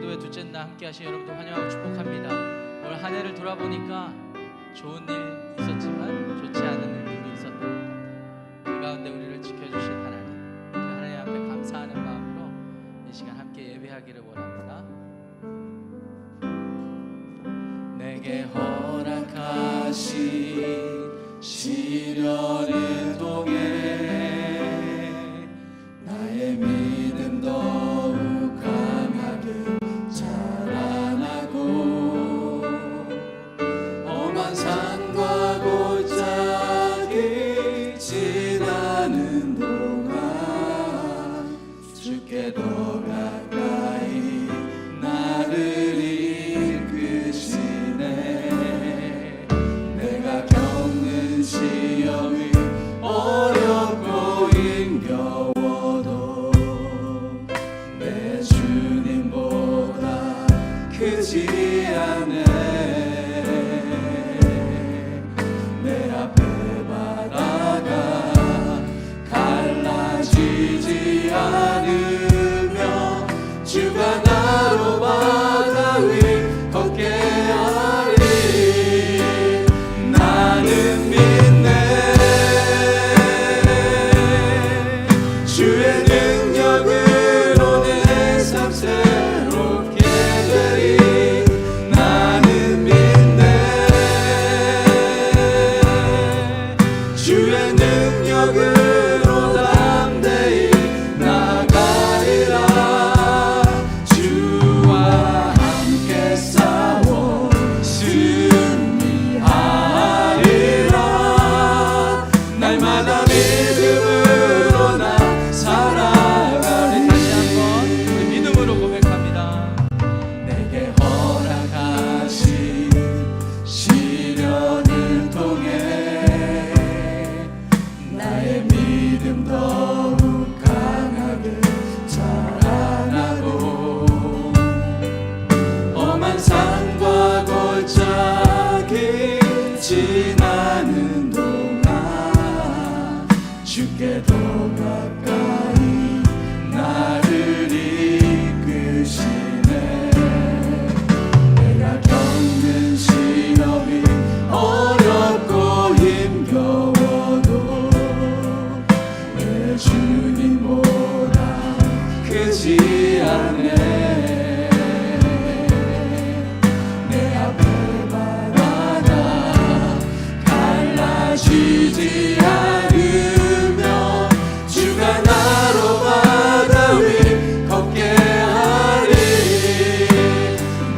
기도회 둘째 날 함께 하신 여러분들 환영하고 축복합니다. 오늘 한 해를 돌아보니까 좋은 일 있었지만 좋지 않은 일들도 있었던 것 같아요. 그 가운데 우리를 지켜주신 하나님, 그 하나님 앞에 감사하는 마음으로 이 시간 함께 예배하기를 원합니다. 내게 허락하신 시련을 통해 나의 믿음 더욱 강하게 자라나고 험한 산과 골짜기 지나는 동안 주께 더 가까이 나를 이끄시네. 내가 겪는 시험이 어렵고 힘겨워도 내 주님보다 크지 않네. 내 앞에 바다가 갈라지지 않으며 주가 나로 바다 위 걷게 하리. 나는 믿네. 주의 능력으로 내 삶 새롭게 되리. 나는 믿네. 주의 능력으로 담대히 나가리라. 주와 함께 싸워 승리하리라. 날마다 믿음으로 나 살아가리. 다시 한번 우리 믿음으로 고백합니다. 내게 허락하신 시련을 통해 나의 믿음 더욱 강하게 자라나고 험한 산과 골짜기 지나는 동안 주께 더 가까이 나를 이끄시네. 내가 겪는 시험이 어렵고 힘겨워도 내 주님보다 크지 않네. 내 앞에 바다가 갈라지지 않으며 주가 나로 바다 위 걷게 하리.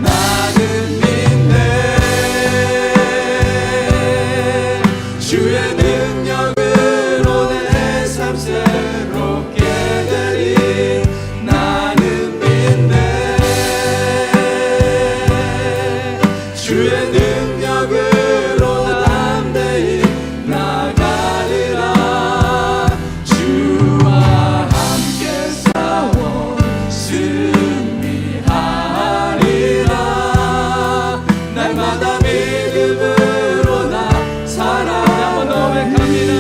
나는 믿네. 주의 능력으로 내 삶 새롭게 되리. 나는 믿네. 주의 능력으로 담대히 나가리라. 주와 함께 싸워 승리하리라. 날마다 믿음으로 나 살아가리. 한번 더 고백합니다.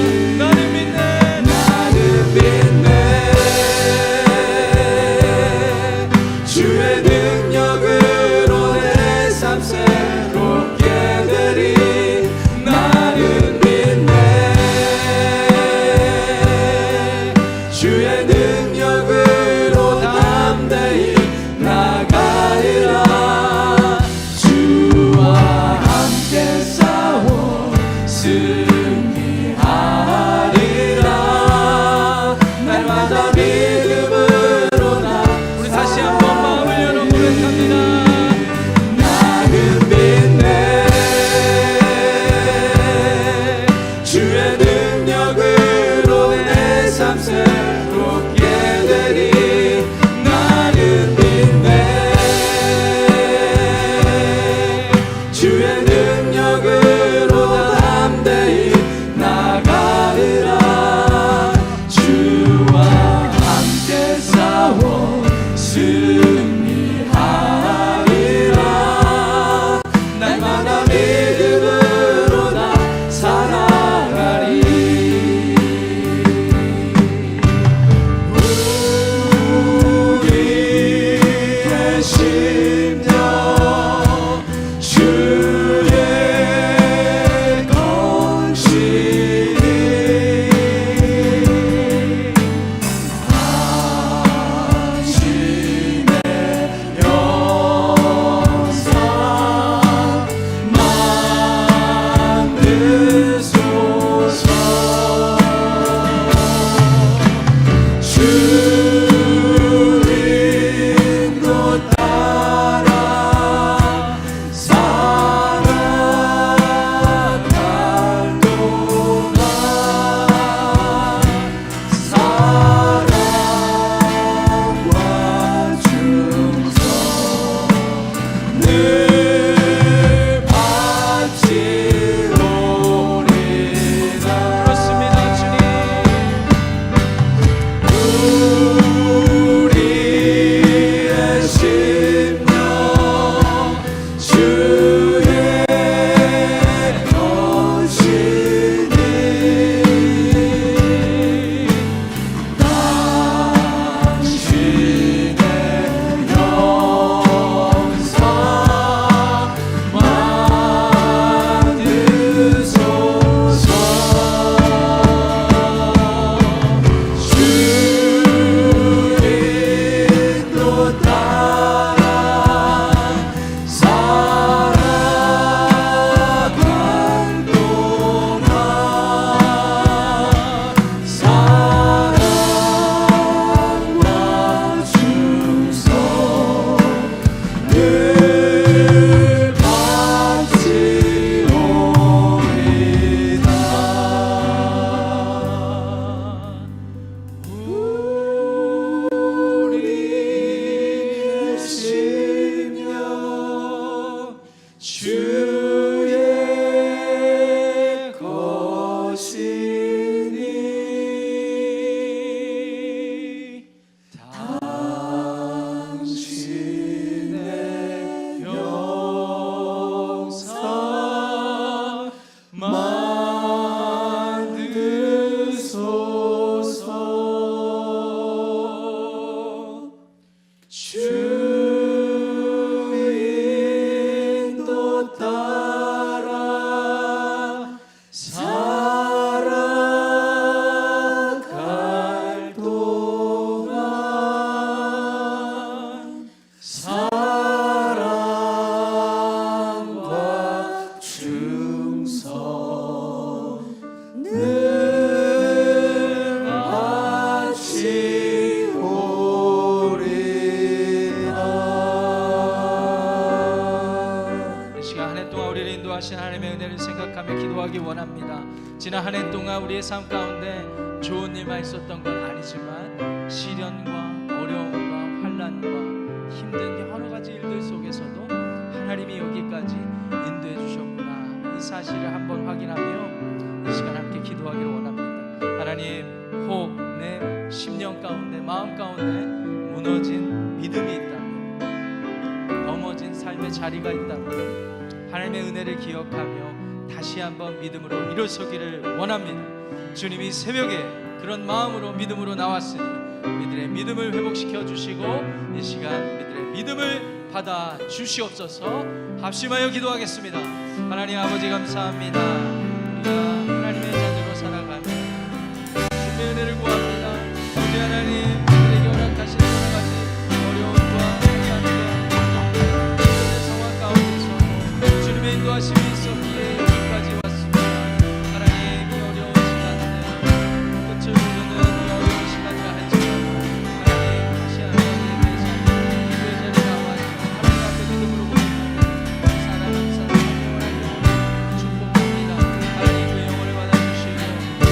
나는 믿네. 나는 믿네. 주의 능력으로 내 삶 새롭게 되리. 나는 믿네. 주의 능력으로 담대히 나가리라. 주와 함께 싸워 승리하리라. 날마다 믿음으로 나. 우리 다시 한번 마음을 열어 고백합니다. 나는 믿네. 주의 능력으로 내 삶 새롭게 되리. 나는 믿네. 주의 능력으로 담대히 나가리라. 주와 함께 싸워 승리하리라. 날마다 믿음으로 나 살아가리. 우리 대신 주의 것이니 당신의 영상 만드소서. 주 인도 따라 살아갈 동안 사랑과 충성 늘 바치오리다. 이 시간 한 해 동안 우리를 인도하신 하나님의 은혜를 생각하며 기도하기 원합니다. 지난 한 해 동안 우리의 삶 가운데 좋은 일만 있었던 건 아니지만 시련과 어려움과 환난과 힘든 여러 가지 일들 속에서도 하나님이 여기까지 인도해 주셨구나, 이 사실을 한번 확인하며 이 시간 함께 기도하기를 원합니다. 하나님, 혹 내 심령 가운데, 마음 가운데 무너진 믿음이 있다면, 넘어진 삶의 자리가 있다면 하나님의 은혜를 기억하며 다시 한번 믿음으로 일어서기를 원합니다. 주님이 새벽에 그런 마음으로 믿음으로 나왔으니 우리들의 믿음을 회복시켜 주시고 이 시간 우리들의 믿음을 받아 주시옵소서. 합심하여 기도하겠습니다. 하나님 아버지, 감사합니다. 우리가 하나님의 자녀로 살아가며 주님의 은혜를 구합니다. 우리 하나님, 우리에게 허락하신 여러 가지 어려움과 환난과 힘든 상황 가운데서도 주님의 인도하심이 있었기에 여기까지 왔습니다. 하나님, 이 어려운 시간에 끝을 모르는 이 어려운 시간이라 할지라도 하나님, 다시 한번 내 삶의 기도의 자리에 나와 하나님 앞에 믿음으로 고백하며 사랑하는 축복합니다. 하나님, 그 영혼을 받아주시고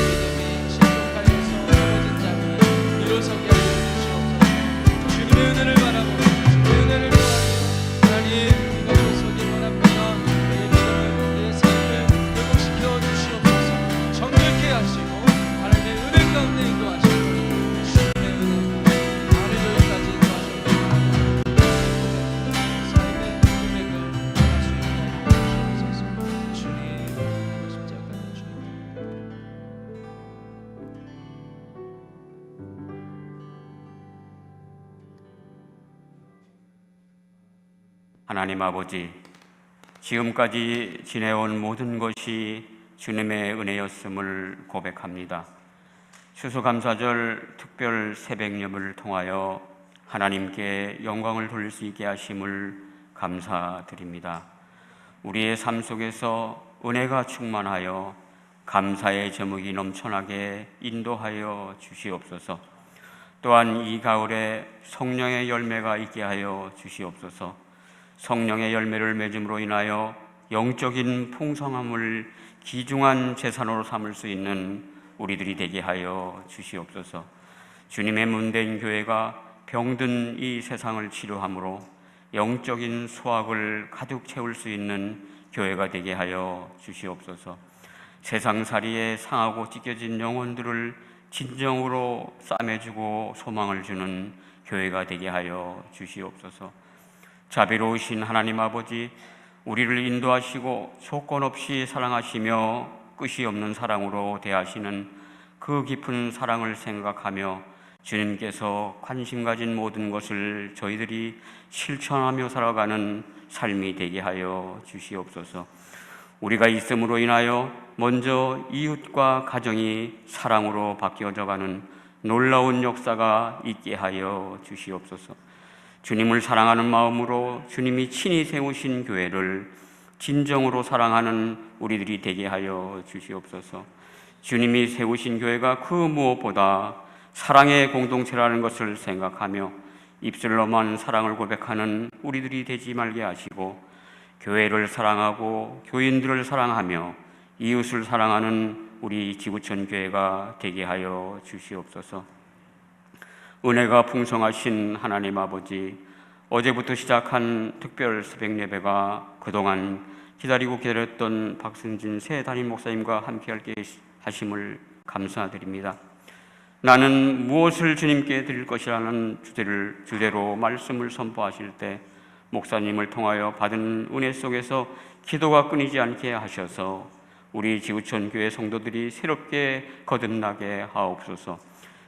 믿음이 신속하여서 넘어진 자리에 일어서게 하여 주시옵소서. 주님의 은혜를 바라고 주님의 은혜를 구하며 하나님, 우리가 일어서기 원합니다. 우리의 믿음을, 우리의 삶을 회복시켜 주시옵소서. 정결케 하시고 하나님의 은혜 가운데 인도하시고 주님의 은혜가 나를 여기까지 인도하시고 삶의 고백을 할 수 있게 하여 주시옵소서. 주님, 십자가의 주님. 하나님 아버지, 지금까지 지내온 모든 것이 주님의 은혜였음을 고백합니다. 추수감사절 특별 새벽예배를 통하여 하나님께 영광을 돌릴 수 있게 하심을 감사드립니다. 우리의 삶 속에서 은혜가 충만하여 감사의 제목이 넘쳐나게 인도하여 주시옵소서. 또한 이 가을에 성령의 열매가 있게 하여 주시옵소서. 성령의 열매를 맺음으로 인하여 영적인 풍성함을 귀중한 재산으로 삼을 수 있는 우리들이 되게 하여 주시옵소서. 주님의 문대인 교회가 병든 이 세상을 치료함으로 영적인 수확을 가득 채울 수 있는 교회가 되게 하여 주시옵소서. 세상살이에 상하고 찢겨진 영혼들을 진정으로 싸매주고 소망을 주는 교회가 되게 하여 주시옵소서. 자비로우신 하나님 아버지, 우리를 인도하시고 조건 없이 사랑하시며 끝이 없는 사랑으로 대하시는 그 깊은 사랑을 생각하며 주님께서 관심 가진 모든 것을 저희들이 실천하며 살아가는 삶이 되게 하여 주시옵소서. 우리가 있음으로 인하여 먼저 이웃과 가정이 사랑으로 바뀌어져가는 놀라운 역사가 있게 하여 주시옵소서. 주님을 사랑하는 마음으로 주님이 친히 세우신 교회를 진정으로 사랑하는 우리들이 되게 하여 주시옵소서. 주님이 세우신 교회가 그 무엇보다 사랑의 공동체라는 것을 생각하며 입술로만 사랑을 고백하는 우리들이 되지 말게 하시고 교회를 사랑하고 교인들을 사랑하며 이웃을 사랑하는 우리 지구촌 교회가 되게 하여 주시옵소서. 은혜가 풍성하신 하나님 아버지, 어제부터 시작한 특별 새벽 예배가 그동안 기다리고 기다렸던 박승진 새 담임 목사님과 함께 하심을 감사드립니다. 나는 무엇을 주님께 드릴 것이라는 주제로 말씀을 선포하실 때 목사님을 통하여 받은 은혜 속에서 기도가 끊이지 않게 하셔서 우리 지구촌 교회 성도들이 새롭게 거듭나게 하옵소서.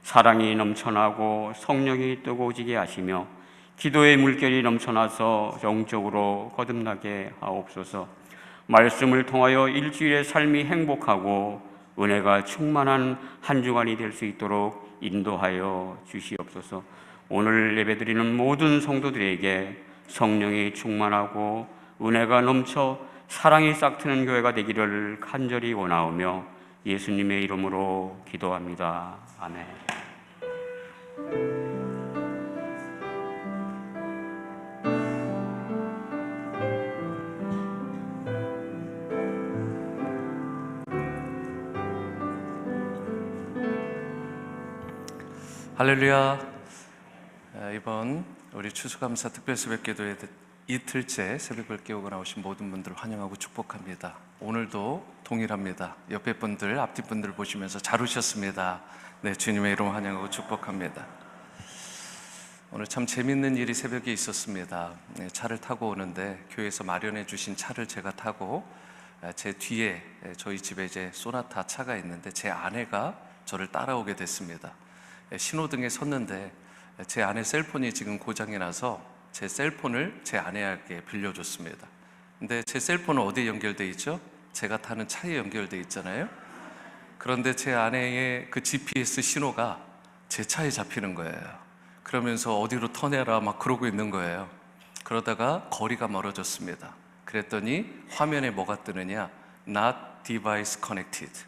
사랑이 넘쳐나고 성령이 뜨거워지게 하시며 기도의 물결이 넘쳐나서 영적으로 거듭나게 하옵소서. 말씀을 통하여 일주일의 삶이 행복하고 은혜가 충만한 한 주간이 될 수 있도록 인도하여 주시옵소서. 오늘 예배드리는 모든 성도들에게 성령이 충만하고 은혜가 넘쳐 사랑이 싹트는 교회가 되기를 간절히 원하오며 예수님의 이름으로 기도합니다. 아멘. 할렐루야. 이번 우리 추수감사 특별새벽기도의 이틀째 새벽을 깨우고 나오신 모든 분들 환영하고 축복합니다. 오늘도 동일합니다. 옆에 분들, 앞뒤 분들 보시면서 잘 오셨습니다. 네, 주님의 이름 환영하고 축복합니다. 오늘 참 재밌는 일이 새벽에 있었습니다. 네, 차를 타고 오는데 교회에서 마련해 주신 차를 제가 타고 제 뒤에 저희 집에 이제 소나타 차가 있는데 제 아내가 저를 따라오게 됐습니다. 신호등에 섰는데 제 아내 셀폰이 지금 고장이 나서 제 셀폰을 제 아내에게 빌려줬습니다. 근데 제 셀폰은 어디에 연결돼 있죠? 제가 타는 차에 연결돼 있잖아요. 그런데 제 아내의 그 GPS 신호가 제 차에 잡히는 거예요. 그러면서 어디로 터내라 막 그러고 있는 거예요. 그러다가 거리가 멀어졌습니다. 그랬더니 화면에 뭐가 뜨느냐? Not device connected.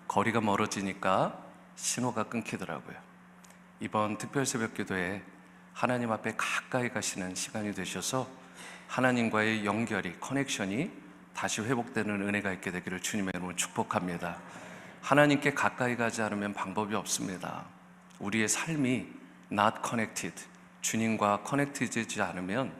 거리가 멀어지니까 신호가 끊기더라고요. 이번 특별새벽기도에 하나님 앞에 가까이 가시는 시간이 되셔서 하나님과의 연결이, 커넥션이 다시 회복되는 은혜가 있게 되기를 주님의 이름으로 축복합니다. 하나님께 가까이 가지 않으면 방법이 없습니다. 우리의 삶이 not connected, 주님과 커넥트되지 않으면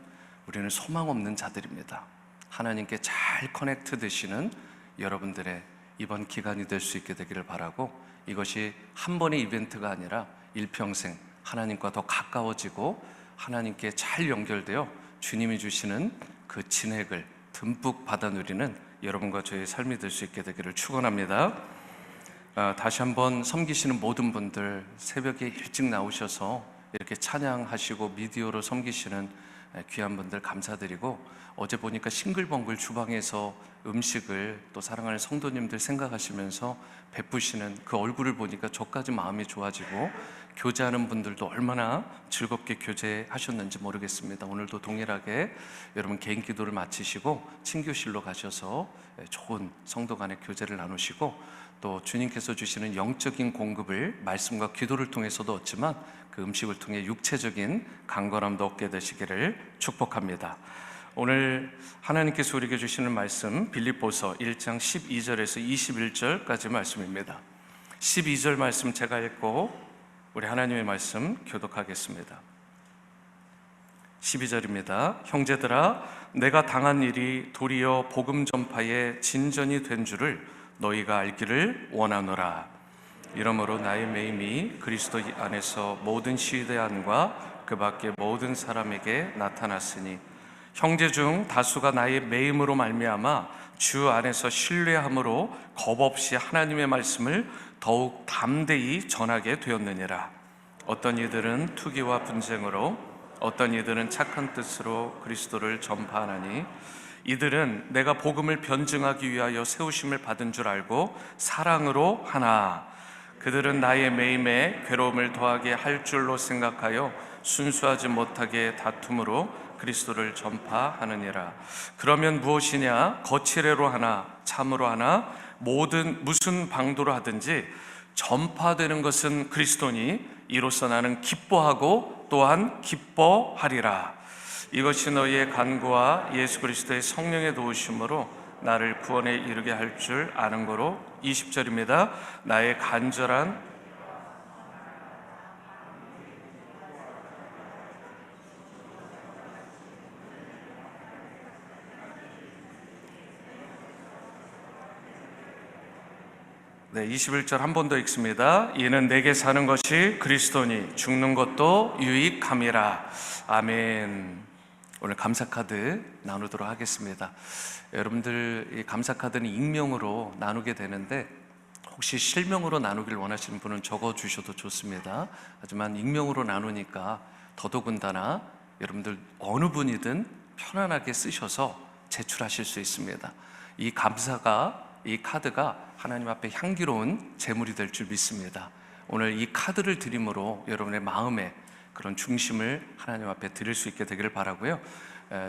우리는 소망 없는 자들입니다. 하나님께 잘 커넥트 되시는 여러분들의 이번 기간이 될 수 있게 되기를 바라고, 이것이 한 번의 이벤트가 아니라 일평생 하나님과 더 가까워지고 하나님께 잘 연결되어 주님이 주시는 그 진액을 듬뿍 받아 누리는 여러분과 저의 삶이 될 수 있게 되기를 축원합니다. 다시 한번 섬기시는 모든 분들 새벽에 일찍 나오셔서 이렇게 찬양하시고 미디어로 섬기시는 귀한 분들 감사드리고, 어제 보니까 싱글벙글 주방에서 음식을 또 사랑하는 성도님들 생각하시면서 베푸시는 그 얼굴을 보니까 저까지 마음이 좋아지고, 교제하는 분들도 얼마나 즐겁게 교제하셨는지 모르겠습니다. 오늘도 동일하게 여러분 개인 기도를 마치시고 친교실로 가셔서 좋은 성도 간의 교제를 나누시고, 또 주님께서 주시는 영적인 공급을 말씀과 기도를 통해서도 얻지만 그 음식을 통해 육체적인 강건함도 얻게 되시기를 축복합니다. 오늘 하나님께서 우리에게 주시는 말씀 빌립보서 1장 12절에서 21절까지 말씀입니다. 12절 말씀 제가 읽고 우리 하나님의 말씀 교독하겠습니다. 12절입니다. 형제들아, 내가 당한 일이 도리어 복음 전파의 진전이 된 줄을 너희가 알기를 원하노라. 이러므로 나의 매임이 그리스도 안에서 모든 시대안과 그 밖의 모든 사람에게 나타났으니, 형제 중 다수가 나의 매임으로 말미암아 주 안에서 신뢰함으로 겁없이 하나님의 말씀을 더욱 담대히 전하게 되었느니라. 어떤 이들은 투기와 분쟁으로, 어떤 이들은 착한 뜻으로 그리스도를 전파하나니, 이들은 내가 복음을 변증하기 위하여 세우심을 받은 줄 알고 사랑으로 하나, 그들은 나의 매임에 괴로움을 더하게 할 줄로 생각하여 순수하지 못하게 다툼으로 그리스도를 전파하느니라. 그러면 무엇이냐? 거칠애로 하나, 참으로 하나, 무슨 방도로 하든지 전파되는 것은 그리스도니, 이로써 나는 기뻐하고 또한 기뻐하리라. 이것이 너희의 간구와 예수 그리스도의 성령의 도우심으로 나를 구원에 이르게 할 줄 아는 거로. 20절입니다. 나의 간절한 네, 21절 한 번 더 읽습니다. 이는 내게 사는 것이 그리스도니 죽는 것도 유익함이라. 아멘. 오늘 감사카드 나누도록 하겠습니다. 여러분들 이 감사카드는 익명으로 나누게 되는데 혹시 실명으로 나누길 원하시는 분은 적어주셔도 좋습니다. 하지만 익명으로 나누니까 더더군다나 여러분들 어느 분이든 편안하게 쓰셔서 제출하실 수 있습니다. 이 이 카드가 하나님 앞에 향기로운 제물이 될 줄 믿습니다. 오늘 이 카드를 드림으로 여러분의 마음에 그런 중심을 하나님 앞에 드릴 수 있게 되기를 바라고요.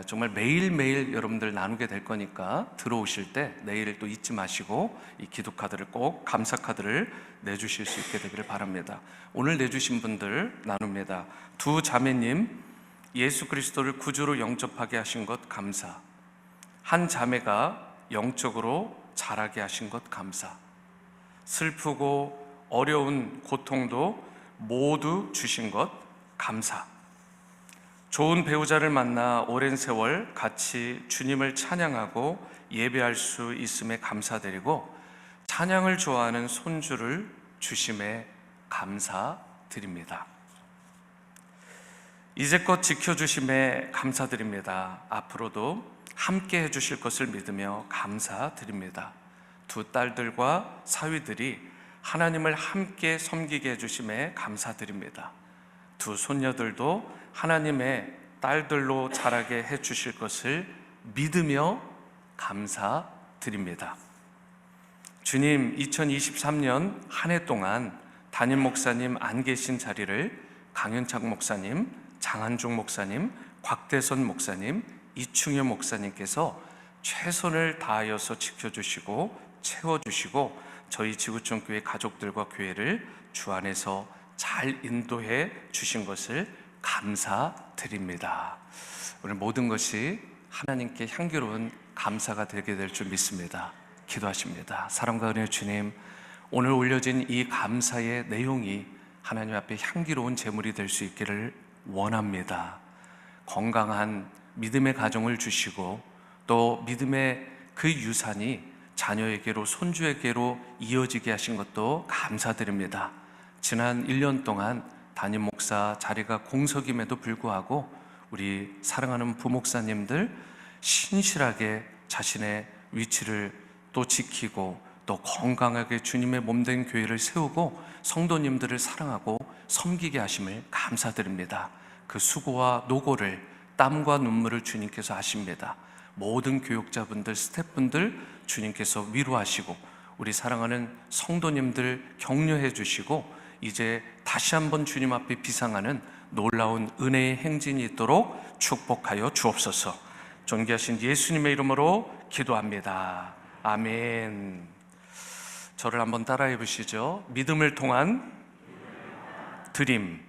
정말 매일매일 여러분들 나누게 될 거니까 들어오실 때 내일 또 잊지 마시고 이 기도 카드를 꼭 감사 카드를 내주실 수 있게 되기를 바랍니다. 오늘 내주신 분들 나눕니다. 두 자매님, 예수 그리스도를 구주로 영접하게 하신 것 감사. 한 자매가 영적으로 자라게 하신 것 감사. 슬프고 어려운 고통도 모두 주신 것 감사. 좋은 배우자를 만나 오랜 세월 같이 주님을 찬양하고 예배할 수 있음에 감사드리고 찬양을 좋아하는 손주를 주심에 감사드립니다. 이제껏 지켜주심에 감사드립니다. 앞으로도 함께 해주실 것을 믿으며 감사드립니다. 두 딸들과 사위들이 하나님을 함께 섬기게 해주심에 감사드립니다. 두 손녀들도 하나님의 딸들로 자라게 해주실 것을 믿으며 감사드립니다. 주님, 2023년 한 해 동안 담임 목사님 안 계신 자리를 강현창 목사님, 장한중 목사님, 곽대선 목사님, 이충현 목사님께서 최선을 다하여서 지켜주시고 채워주시고 저희 지구촌 교회 가족들과 교회를 주 안에서 잘 인도해 주신 것을 감사드립니다. 오늘 모든 것이 하나님께 향기로운 감사가 되게 될 줄 믿습니다. 기도하십니다. 사랑과 은혜의 주님, 오늘 올려진 이 감사의 내용이 하나님 앞에 향기로운 제물이 될 수 있기를 원합니다. 건강한 믿음의 가정을 주시고 또 믿음의 그 유산이 자녀에게로 손주에게로 이어지게 하신 것도 감사드립니다. 지난 1년 동안 담임 목사 자리가 공석임에도 불구하고 우리 사랑하는 부목사님들 신실하게 자신의 위치를 또 지키고 또 건강하게 주님의 몸된 교회를 세우고 성도님들을 사랑하고 섬기게 하심을 감사드립니다. 그 수고와 노고를 땀과 눈물을 주님께서 하십니다. 모든 교육자분들, 스태프분들 주님께서 위로하시고 우리 사랑하는 성도님들 격려해 주시고 이제 다시 한번 주님 앞에 비상하는 놀라운 은혜의 행진이 있도록 축복하여 주옵소서. 존귀하신 예수님의 이름으로 기도합니다. 아멘. 저를 한번 따라해 보시죠. 믿음을 통한 드림.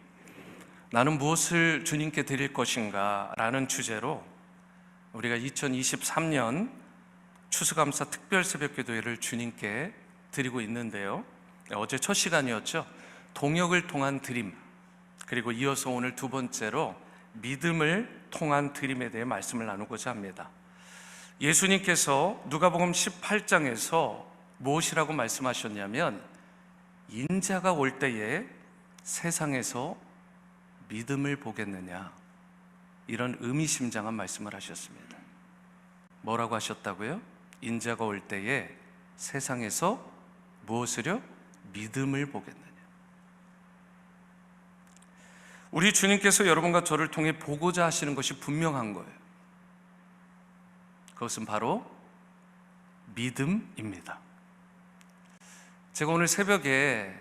나는 무엇을 주님께 드릴 것인가 라는 주제로 우리가 2023년 추수감사 특별 새벽기도회를 주님께 드리고 있는데요. 어제 첫 시간이었죠. 동역을 통한 드림, 그리고 이어서 오늘 두 번째로 믿음을 통한 드림에 대해 말씀을 나누고자 합니다. 예수님께서 누가복음 18장에서 무엇이라고 말씀하셨냐면 인자가 올 때에 세상에서 믿음을 보겠느냐, 이런 의미심장한 말씀을 하셨습니다. 뭐라고 하셨다고요? 인자가 올 때에 세상에서 무엇을요? 믿음을 보겠느냐. 우리 주님께서 여러분과 저를 통해 보고자 하시는 것이 분명한 거예요. 그것은 바로 믿음입니다. 제가 오늘 새벽에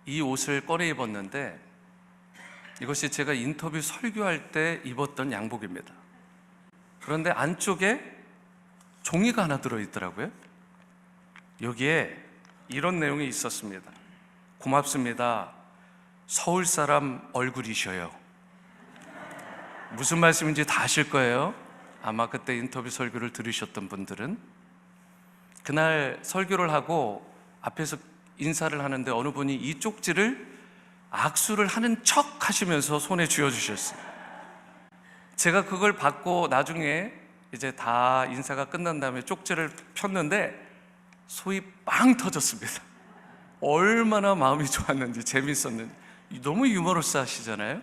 이 옷을 꺼내 입었는데 이것이 제가 인터뷰 설교할 때 입었던 양복입니다. 그런데 안쪽에 종이가 하나 들어있더라고요. 여기에 이런 내용이 있었습니다. 고맙습니다. 서울 사람 얼굴이셔요. 무슨 말씀인지 다 아실 거예요. 아마 그때 인터뷰 설교를 들으셨던 분들은. 그날 설교를 하고 앞에서 인사를 하는데 어느 분이 이 쪽지를 악수를 하는 척 하시면서 손에 쥐어주셨어요. 제가 그걸 받고 나중에 이제 다 인사가 끝난 다음에 쪽지를 폈는데 소위 빵 터졌습니다. 얼마나 마음이 좋았는지 재밌었는지. 너무 유머러스 하시잖아요.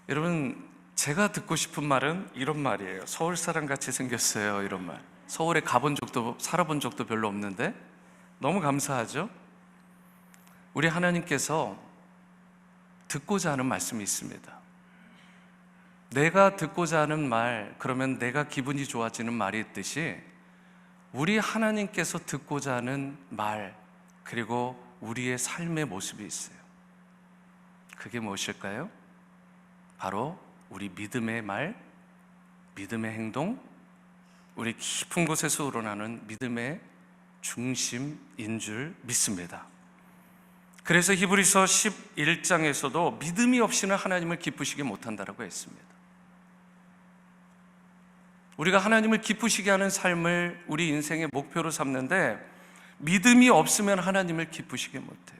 여러분, 제가 듣고 싶은 말은 이런 말이에요. 서울 사람 같이 생겼어요, 이런 말. 서울에 가본 적도 살아본 적도 별로 없는데 너무 감사하죠. 우리 하나님께서 듣고자 하는 말씀이 있습니다. 내가 듣고자 하는 말, 그러면 내가 기분이 좋아지는 말이 있듯이 우리 하나님께서 듣고자 하는 말, 그리고 우리의 삶의 모습이 있어요. 그게 무엇일까요? 바로 우리 믿음의 말, 믿음의 행동, 우리 깊은 곳에서 우러나는 믿음의 중심인 줄 믿습니다. 그래서 히브리서 11장에서도 믿음이 없이는 하나님을 기쁘시게 못한다라고 했습니다. 우리가 하나님을 기쁘시게 하는 삶을 우리 인생의 목표로 삼는데 믿음이 없으면 하나님을 기쁘시게 못해요.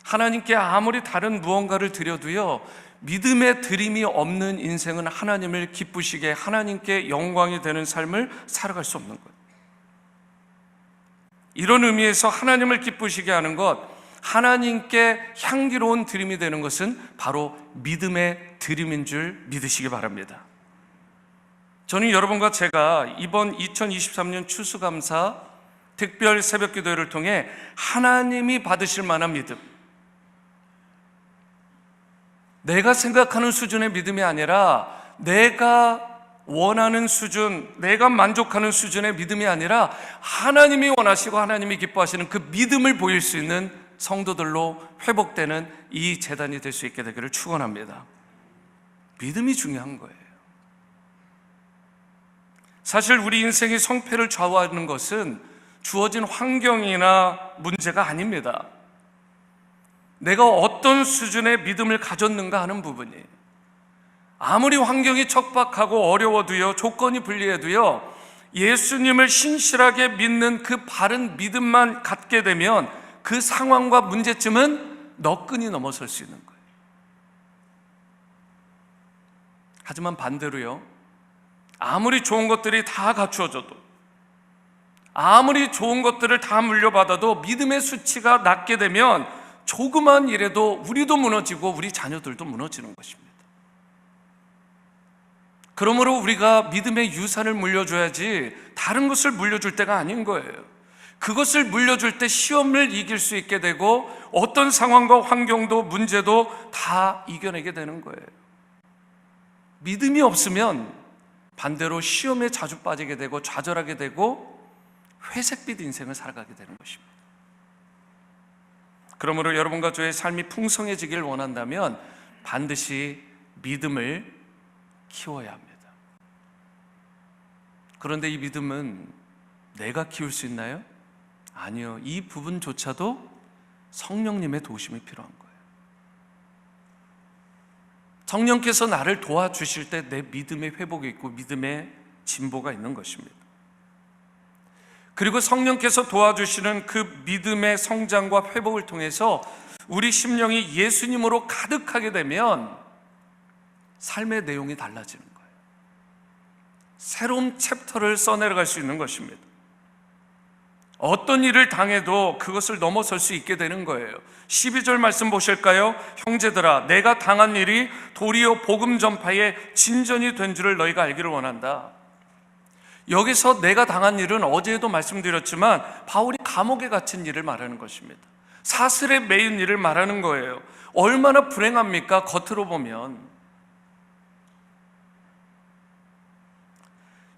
하나님께 아무리 다른 무언가를 드려도요, 믿음의 드림이 없는 인생은 하나님을 기쁘시게, 하나님께 영광이 되는 삶을 살아갈 수 없는 거예요. 이런 의미에서 하나님을 기쁘시게 하는 것, 하나님께 향기로운 드림이 되는 것은 바로 믿음의 드림인 줄 믿으시기 바랍니다. 저는 여러분과 제가 이번 2023년 추수감사 특별 새벽기도회를 통해 하나님이 받으실 만한 믿음, 내가 생각하는 수준의 믿음이 아니라 내가 원하는 수준, 내가 만족하는 수준의 믿음이 아니라 하나님이 원하시고 하나님이 기뻐하시는 그 믿음을 보일 수 있는 성도들로 회복되는 이 재단이 될 수 있게 되기를 축원합니다. 믿음이 중요한 거예요. 사실 우리 인생의 성패를 좌우하는 것은 주어진 환경이나 문제가 아닙니다. 내가 어떤 수준의 믿음을 가졌는가 하는 부분이에요. 아무리 환경이 척박하고 어려워도요, 조건이 불리해도요, 예수님을 신실하게 믿는 그 바른 믿음만 갖게 되면 그 상황과 문제점은 너끈히 넘어설 수 있는 거예요. 하지만 반대로요, 아무리 좋은 것들이 다 갖추어져도, 아무리 좋은 것들을 다 물려받아도 믿음의 수치가 낮게 되면 조그만 일에도 우리도 무너지고 우리 자녀들도 무너지는 것입니다. 그러므로 우리가 믿음의 유산을 물려줘야지 다른 것을 물려줄 때가 아닌 거예요. 그것을 물려줄 때 시험을 이길 수 있게 되고 어떤 상황과 환경도 문제도 다 이겨내게 되는 거예요. 믿음이 없으면 반대로 시험에 자주 빠지게 되고 좌절하게 되고 회색빛 인생을 살아가게 되는 것입니다. 그러므로 여러분과 저의 삶이 풍성해지길 원한다면 반드시 믿음을 키워야 합니다. 그런데 이 믿음은 내가 키울 수 있나요? 아니요. 이 부분조차도 성령님의 도우심이 필요한 거예요. 성령께서 나를 도와주실 때 내 믿음의 회복이 있고 믿음의 진보가 있는 것입니다. 그리고 성령께서 도와주시는 그 믿음의 성장과 회복을 통해서 우리 심령이 예수님으로 가득하게 되면 삶의 내용이 달라지는 거예요. 새로운 챕터를 써내려갈 수 있는 것입니다. 어떤 일을 당해도 그것을 넘어설 수 있게 되는 거예요. 12절 말씀 보실까요? 형제들아, 내가 당한 일이 도리어 복음 전파의 진전이 된 줄을 너희가 알기를 원한다. 여기서 내가 당한 일은 어제도 말씀드렸지만 바울이 감옥에 갇힌 일을 말하는 것입니다. 사슬에 매인 일을 말하는 거예요. 얼마나 불행합니까? 겉으로 보면.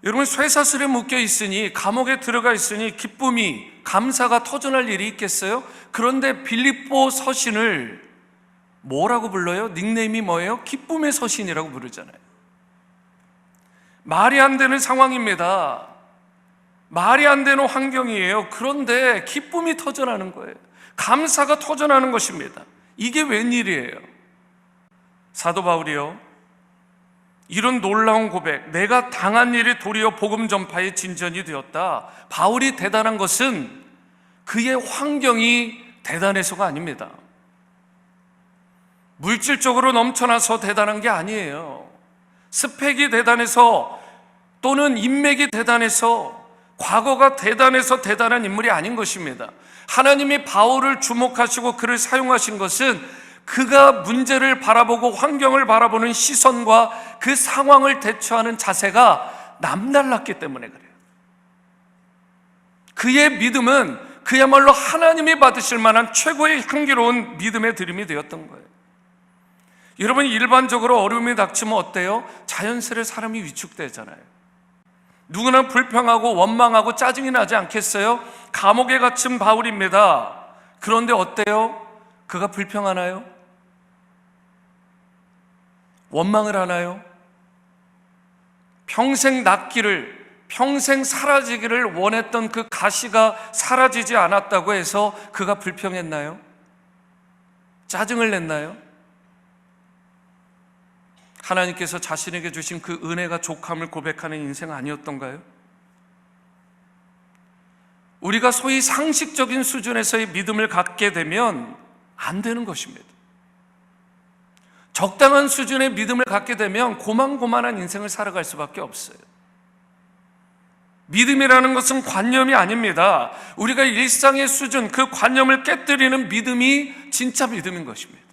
여러분, 쇠사슬에 묶여 있으니, 감옥에 들어가 있으니 기쁨이, 감사가 터져날 일이 있겠어요? 그런데 빌립보 서신을 뭐라고 불러요? 닉네임이 뭐예요? 기쁨의 서신이라고 부르잖아요. 말이 안 되는 상황입니다. 말이 안 되는 환경이에요. 그런데 기쁨이 터져나는 거예요. 감사가 터져나는 것입니다. 이게 웬일이에요? 사도 바울이요, 이런 놀라운 고백, 내가 당한 일이 도리어 복음 전파의 진전이 되었다. 바울이 대단한 것은 그의 환경이 대단해서가 아닙니다. 물질적으로 넘쳐나서 대단한 게 아니에요. 스펙이 대단해서 또는 인맥이 대단해서 과거가 대단해서 대단한 인물이 아닌 것입니다. 하나님이 바울을 주목하시고 그를 사용하신 것은 그가 문제를 바라보고 환경을 바라보는 시선과 그 상황을 대처하는 자세가 남달랐기 때문에 그래요. 그의 믿음은 그야말로 하나님이 받으실 만한 최고의 향기로운 믿음의 드림이 되었던 거예요. 여러분, 일반적으로 어려움이 닥치면 어때요? 자연스레 사람이 위축되잖아요. 누구나 불평하고 원망하고 짜증이 나지 않겠어요? 감옥에 갇힌 바울입니다. 그런데 어때요? 그가 불평하나요? 원망을 하나요? 평생 낫기를, 평생 사라지기를 원했던 그 가시가 사라지지 않았다고 해서 그가 불평했나요? 짜증을 냈나요? 하나님께서 자신에게 주신 그 은혜가 족함을 고백하는 인생 아니었던가요? 우리가 소위 상식적인 수준에서의 믿음을 갖게 되면 안 되는 것입니다. 적당한 수준의 믿음을 갖게 되면 고만고만한 인생을 살아갈 수밖에 없어요. 믿음이라는 것은 관념이 아닙니다. 우리가 일상의 수준, 그 관념을 깨뜨리는 믿음이 진짜 믿음인 것입니다.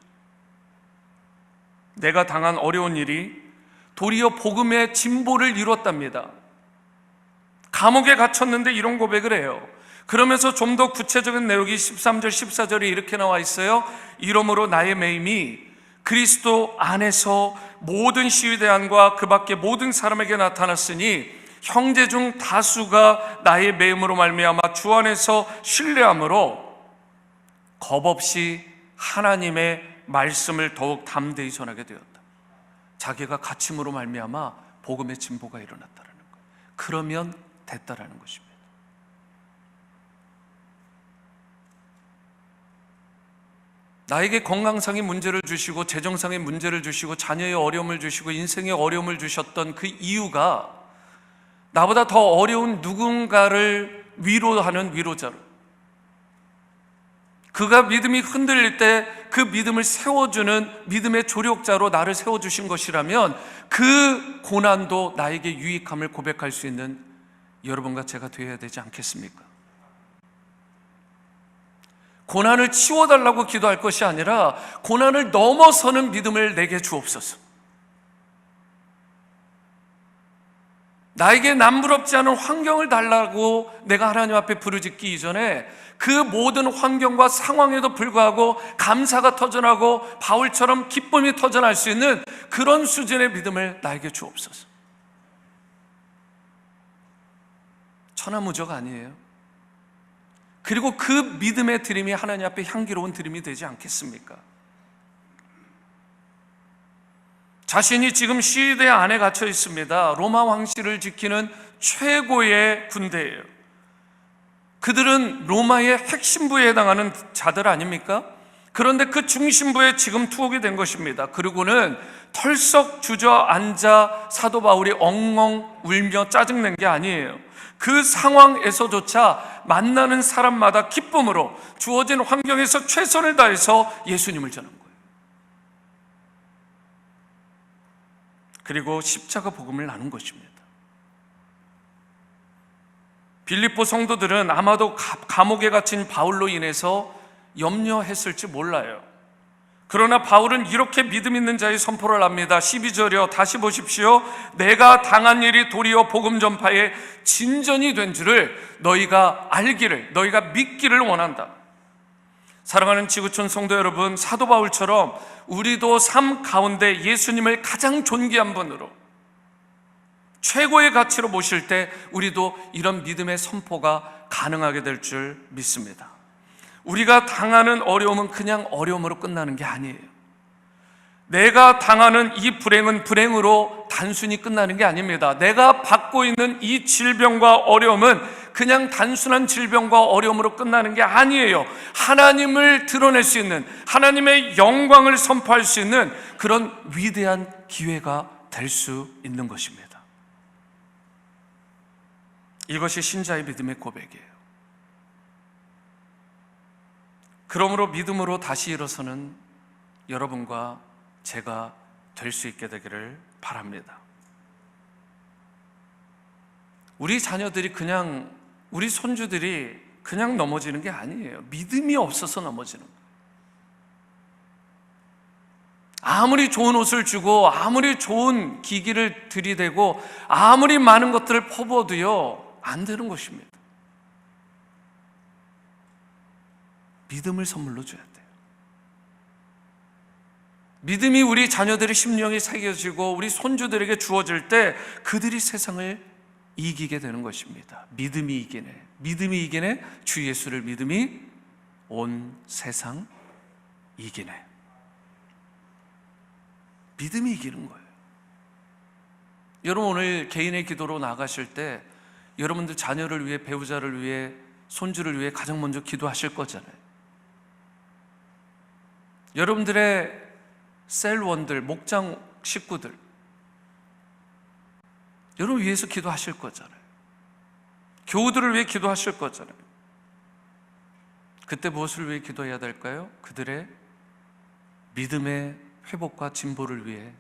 내가 당한 어려운 일이 도리어 복음의 진보를 이뤘답니다. 감옥에 갇혔는데 이런 고백을 해요. 그러면서 좀 더 구체적인 내용이 13절 14절에 이렇게 나와 있어요. 이러므로 나의 매임이 그리스도 안에서 모든 시위대안과 그 밖에 모든 사람에게 나타났으니 형제 중 다수가 나의 매임으로 말미암아 주 안에서 신뢰함으로 겁없이 하나님의 말씀을 더욱 담대히 전하게 되었다. 자기가 갇힘으로 말미암아 복음의 진보가 일어났다는 거예요. 그러면 됐다라는 것입니다. 나에게 건강상의 문제를 주시고 재정상의 문제를 주시고 자녀의 어려움을 주시고 인생의 어려움을 주셨던 그 이유가 나보다 더 어려운 누군가를 위로하는 위로자로, 그가 믿음이 흔들릴 때 그 믿음을 세워주는 믿음의 조력자로 나를 세워주신 것이라면 그 고난도 나에게 유익함을 고백할 수 있는 여러분과 제가 되어야 되지 않겠습니까? 고난을 치워달라고 기도할 것이 아니라 고난을 넘어서는 믿음을 내게 주옵소서. 나에게 남부럽지 않은 환경을 달라고 내가 하나님 앞에 부르짖기 이전에 그 모든 환경과 상황에도 불구하고 감사가 터져나고 바울처럼 기쁨이 터져날 수 있는 그런 수준의 믿음을 나에게 주옵소서. 천하무적 아니에요. 그리고 그 믿음의 드림이 하나님 앞에 향기로운 드림이 되지 않겠습니까? 자신이 지금 시위대 안에 갇혀 있습니다. 로마 왕실을 지키는 최고의 군대예요. 그들은 로마의 핵심부에 해당하는 자들 아닙니까? 그런데 그 중심부에 지금 투옥이 된 것입니다. 그리고는 털썩 주저앉아 사도 바울이 엉엉 울며 짜증낸 게 아니에요. 그 상황에서조차 만나는 사람마다 기쁨으로 주어진 환경에서 최선을 다해서 예수님을 전한 거예요. 그리고 십자가 복음을 나눈 것입니다. 빌립보 성도들은 아마도 감옥에 갇힌 바울로 인해서 염려했을지 몰라요. 그러나 바울은 이렇게 믿음 있는 자의 선포를 합니다. 12절이요, 다시 보십시오. 내가 당한 일이 도리어 복음 전파의 진전이 된 줄을 너희가 알기를, 너희가 믿기를 원한다. 사랑하는 지구촌 성도 여러분, 사도 바울처럼 우리도 삶 가운데 예수님을 가장 존귀한 분으로 최고의 가치로 모실 때 우리도 이런 믿음의 선포가 가능하게 될 줄 믿습니다. 우리가 당하는 어려움은 그냥 어려움으로 끝나는 게 아니에요. 내가 당하는 이 불행은 불행으로 단순히 끝나는 게 아닙니다. 내가 받고 있는 이 질병과 어려움은 그냥 단순한 질병과 어려움으로 끝나는 게 아니에요. 하나님을 드러낼 수 있는, 하나님의 영광을 선포할 수 있는 그런 위대한 기회가 될 수 있는 것입니다. 이것이 신자의 믿음의 고백이에요. 그러므로 믿음으로 다시 일어서는 여러분과 제가 될 수 있게 되기를 바랍니다. 우리 자녀들이 그냥, 우리 손주들이 그냥 넘어지는 게 아니에요. 믿음이 없어서 넘어지는 거예요. 아무리 좋은 옷을 주고 아무리 좋은 기기를 들이대고 아무리 많은 것들을 퍼부어도요, 안 되는 것입니다. 믿음을 선물로 줘야 돼요. 믿음이 우리 자녀들의 심령에 새겨지고 우리 손주들에게 주어질 때 그들이 세상을 이기게 되는 것입니다. 믿음이 이기네. 믿음이 이기네. 주 예수를 믿음이 온 세상 이기네. 믿음이 이기는 거예요. 여러분, 오늘 개인의 기도로 나가실 때 여러분들 자녀를 위해, 배우자를 위해, 손주를 위해 가장 먼저 기도하실 거잖아요. 여러분들의 셀원들, 목장 식구들, 여러분 위해서 기도하실 거잖아요. 교우들을 위해 기도하실 거잖아요. 그때 무엇을 위해 기도해야 될까요? 그들의 믿음의 회복과 진보를 위해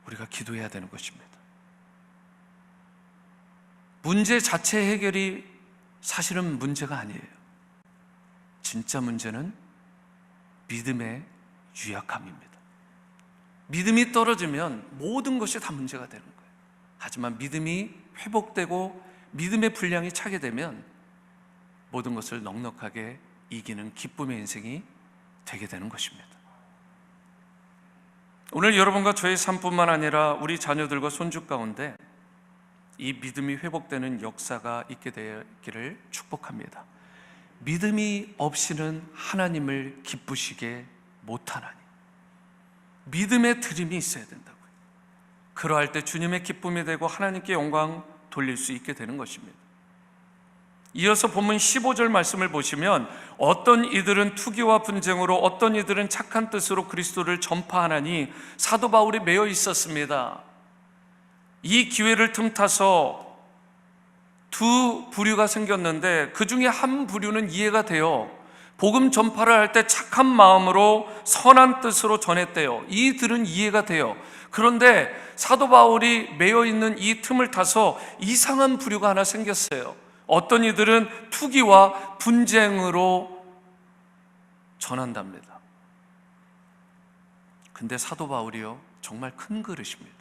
우리가 기도해야 되는 것입니다. 문제 자체 해결이 사실은 문제가 아니에요. 진짜 문제는 믿음의 유약함입니다. 믿음이 떨어지면 모든 것이 다 문제가 되는 거예요. 하지만 믿음이 회복되고 믿음의 분량이 차게 되면 모든 것을 넉넉하게 이기는 기쁨의 인생이 되게 되는 것입니다. 오늘 여러분과 저의 삶뿐만 아니라 우리 자녀들과 손주 가운데 이 믿음이 회복되는 역사가 있게 되기를 축복합니다. 믿음이 없이는 하나님을 기쁘시게 못하나니 믿음의 드림이 있어야 된다고요. 그러할 때 주님의 기쁨이 되고 하나님께 영광 돌릴 수 있게 되는 것입니다. 이어서 본문 15절 말씀을 보시면 어떤 이들은 투기와 분쟁으로 어떤 이들은 착한 뜻으로 그리스도를 전파하나니 사도 바울이 매여 있었습니다. 이 기회를 틈타서 두 부류가 생겼는데 그 중에 한 부류는 이해가 돼요. 복음 전파를 할 때 착한 마음으로 선한 뜻으로 전했대요. 이들은 이해가 돼요. 그런데 사도 바울이 매여 있는 이 틈을 타서 이상한 부류가 하나 생겼어요. 어떤 이들은 투기와 분쟁으로 전한답니다. 근데 사도 바울이요, 정말 큰 그릇입니다.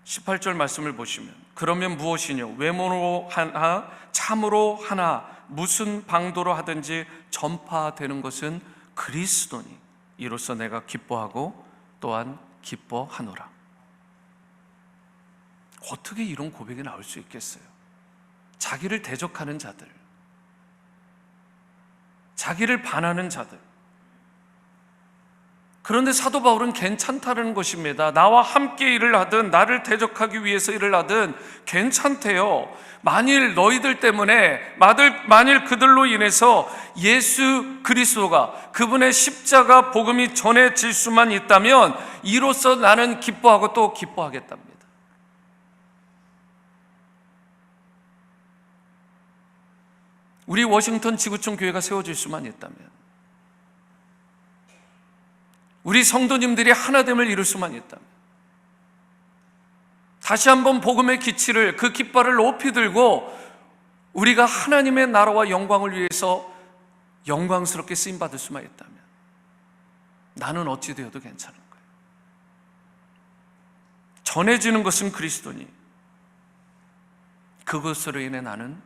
18절 말씀을 보시면 그러면 무엇이뇨? 외모로 하나 참으로 하나 무슨 방도로 하든지 전파되는 것은 그리스도니 이로써 내가 기뻐하고 또한 기뻐하노라. 어떻게 이런 고백이 나올 수 있겠어요? 자기를 대적하는 자들, 자기를 반하는 자들. 그런데 사도 바울은 괜찮다는 것입니다. 나와 함께 일을 하든 나를 대적하기 위해서 일을 하든 괜찮대요. 만일 너희들 때문에, 만일 그들로 인해서 예수 그리스도가, 그분의 십자가 복음이 전해질 수만 있다면 이로써 나는 기뻐하고 또 기뻐하겠답니다. 우리 워싱턴 지구촌 교회가 세워질 수만 있다면, 우리 성도님들이 하나됨을 이룰 수만 있다면, 다시 한번 복음의 기치를, 그 깃발을 높이 들고 우리가 하나님의 나라와 영광을 위해서 영광스럽게 쓰임받을 수만 있다면 나는 어찌 되어도 괜찮은 거예요. 전해지는 것은 그리스도니 그것으로 인해 나는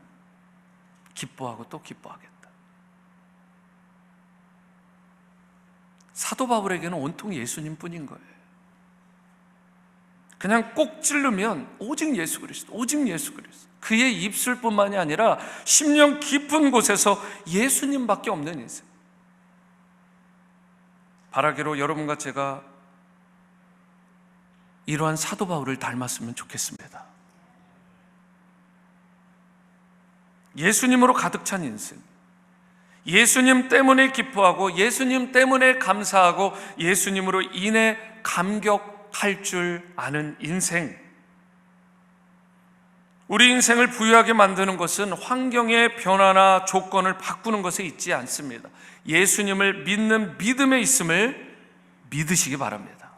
기뻐하고 또 기뻐하겠다. 사도 바울에게는 온통 예수님 뿐인 거예요. 그냥 꼭 찌르면 오직 예수 그리스도, 오직 예수 그리스도. 그의 입술뿐만이 아니라 심령 깊은 곳에서 예수님밖에 없는 인생. 바라기로 여러분과 제가 이러한 사도 바울을 닮았으면 좋겠습니다. 예수님으로 가득 찬 인생, 예수님 때문에 기뻐하고 예수님 때문에 감사하고 예수님으로 인해 감격할 줄 아는 인생. 우리 인생을 부유하게 만드는 것은 환경의 변화나 조건을 바꾸는 것에 있지 않습니다. 예수님을 믿는 믿음에 있음을 믿으시기 바랍니다.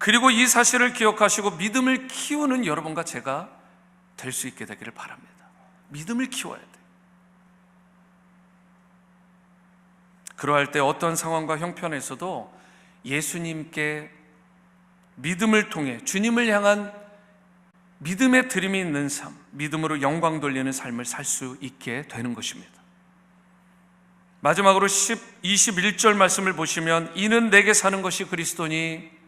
그리고 이 사실을 기억하시고 믿음을 키우는 여러분과 제가 될 수 있게 되기를 바랍니다. 믿음을 키워야 돼요. 그러할 때 어떤 상황과 형편에서도 예수님께 믿음을 통해 주님을 향한 믿음의 드림이 있는 삶, 믿음으로 영광 돌리는 삶을 살 수 있게 되는 것입니다. 마지막으로 21절 말씀을 보시면 이는 내게 사는 것이 그리스도니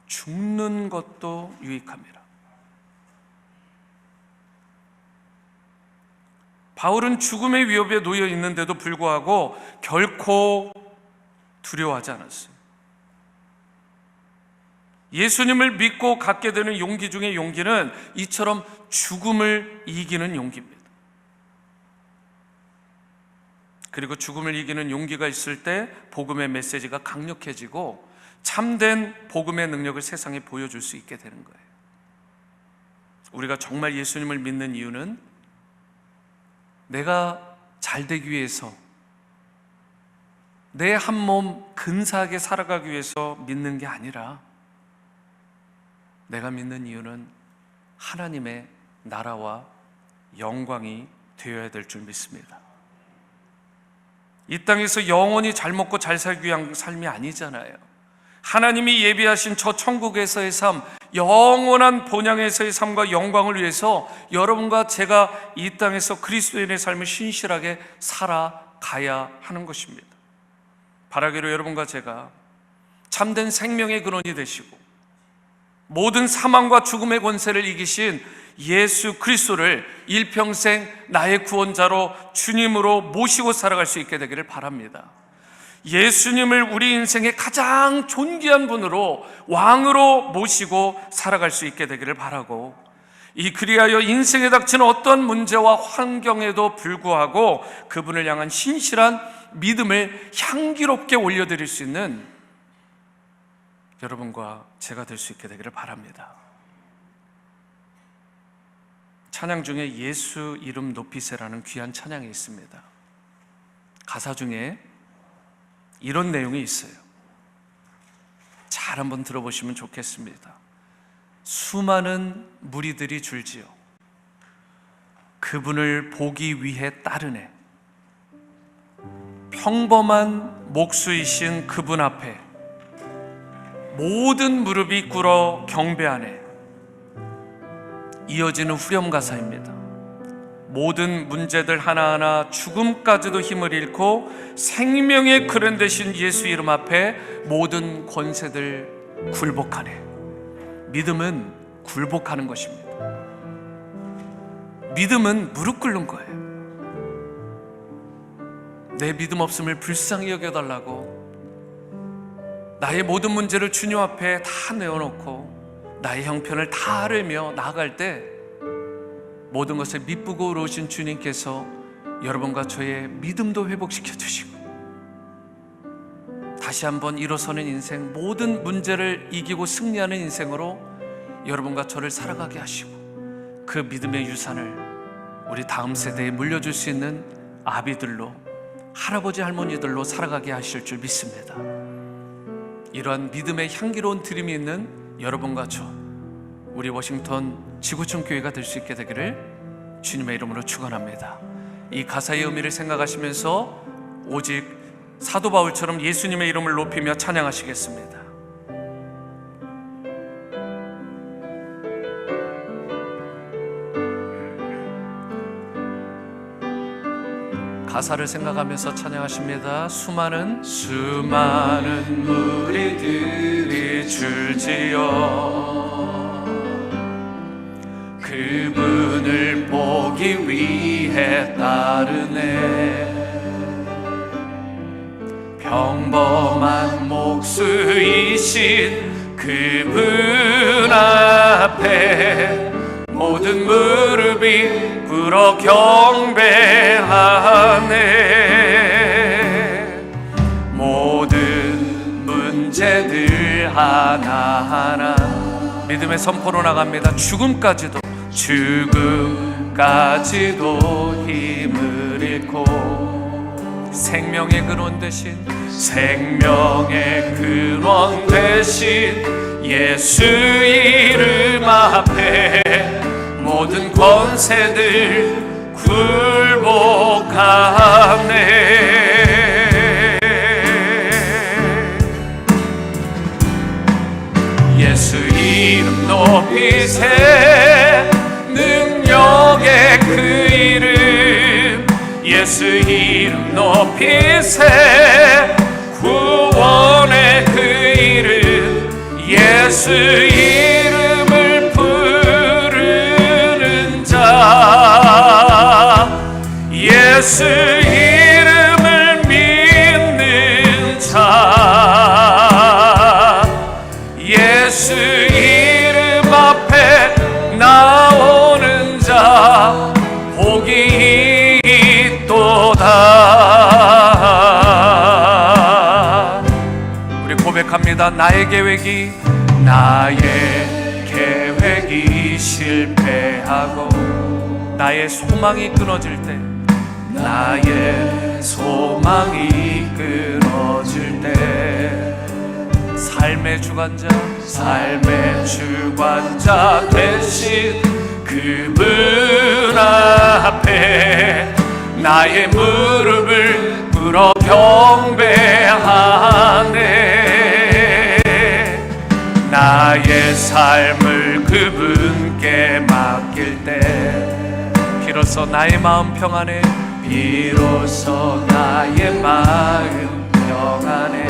죽는 것도 유익함이라. 바울은 죽음의 위협에 놓여 있는데도 불구하고 결코 두려워하지 않았어요. 예수님을 믿고 갖게 되는 용기 중에 용기는 이처럼 죽음을 이기는 용기입니다. 그리고 죽음을 이기는 용기가 있을 때 복음의 메시지가 강력해지고 참된 복음의 능력을 세상에 보여줄 수 있게 되는 거예요. 우리가 정말 예수님을 믿는 이유는 내가 잘 되기 위해서, 내 한 몸 근사하게 살아가기 위해서 믿는 게 아니라 내가 믿는 이유는 하나님의 나라와 영광이 되어야 될 줄 믿습니다. 이 땅에서 영원히 잘 먹고 잘 살기 위한 삶이 아니잖아요. 하나님이 예비하신 저 천국에서의 삶, 영원한 본향에서의 삶과 영광을 위해서 여러분과 제가 이 땅에서 그리스도인의 삶을 신실하게 살아가야 하는 것입니다. 바라기로 여러분과 제가 참된 생명의 근원이 되시고 모든 사망과 죽음의 권세를 이기신 예수 그리스도를 일평생 나의 구원자로 주님으로 모시고 살아갈 수 있게 되기를 바랍니다. 예수님을 우리 인생의 가장 존귀한 분으로 왕으로 모시고 살아갈 수 있게 되기를 바라고, 이 그리하여 인생에 닥치는 어떤 문제와 환경에도 불구하고 그분을 향한 신실한 믿음을 향기롭게 올려드릴 수 있는 여러분과 제가 될 수 있게 되기를 바랍니다. 찬양 중에 예수 이름 높이세라는 귀한 찬양이 있습니다. 가사 중에 이런 내용이 있어요. 잘 한번 들어보시면 좋겠습니다. 수많은 무리들이 줄지어 그분을 보기 위해 따르네. 평범한 목수이신 그분 앞에 모든 무릎이 꿇어 경배하네. 이어지는 후렴 가사입니다. 모든 문제들 하나하나 죽음까지도 힘을 잃고 생명의 그런 대신 예수 이름 앞에 모든 권세들 굴복하네. 믿음은 굴복하는 것입니다. 믿음은 무릎 꿇는 거예요. 내 믿음 없음을 불쌍히 여겨달라고 나의 모든 문제를 주님 앞에 다 내어놓고 나의 형편을 다 아뢰며 나아갈 때 모든 것을 미쁘고 의로우신 주님께서 여러분과 저의 믿음도 회복시켜 주시고 다시 한번 일어서는 인생, 모든 문제를 이기고 승리하는 인생으로 여러분과 저를 살아가게 하시고 그 믿음의 유산을 우리 다음 세대에 물려줄 수 있는 아비들로, 할아버지 할머니들로 살아가게 하실 줄 믿습니다. 이러한 믿음의 향기로운 드림이 있는 여러분과 저, 우리 워싱턴 지구촌 교회가 될 수 있게 되기를 주님의 이름으로 축원합니다. 이 가사의 의미를 생각하시면서 오직 사도 바울처럼 예수님의 이름을 높이며 찬양하시겠습니다. 가사를 생각하면서 찬양하십니다. 수많은 무리들이 줄지어 그분을 보기 위해 따르네. 평범한 목수이신 그분 앞에 모든 무릎이 꿇어 경배하네. 모든 문제들 하나하나 믿음의 선포로 나갑니다. 죽음까지도 힘을 잃고 생명의 근원 되신 생명의 근원 되신 예수 이름 앞에 모든 권세들 굴복하네. 예수 이름 높이세 능력의 그 이름 예수 이름 높이세 구원의 그 이름 예수 이름을 부르는 자 예수 이름을 믿는 자 예수 이름 앞에 나오는 자 복이 있도다. 우리 고백합니다. 나의 계획이 실패하고 나의 소망이 끊어질 때 나의 소망이 끊어질 때 삶의 주관자 되신 그분 앞에 나의 무릎을 꿇어 경배하네. 나의 삶을 그분께 맡길 때 비로소 나의 마음 평안해 비로소 나의 마음 평안해.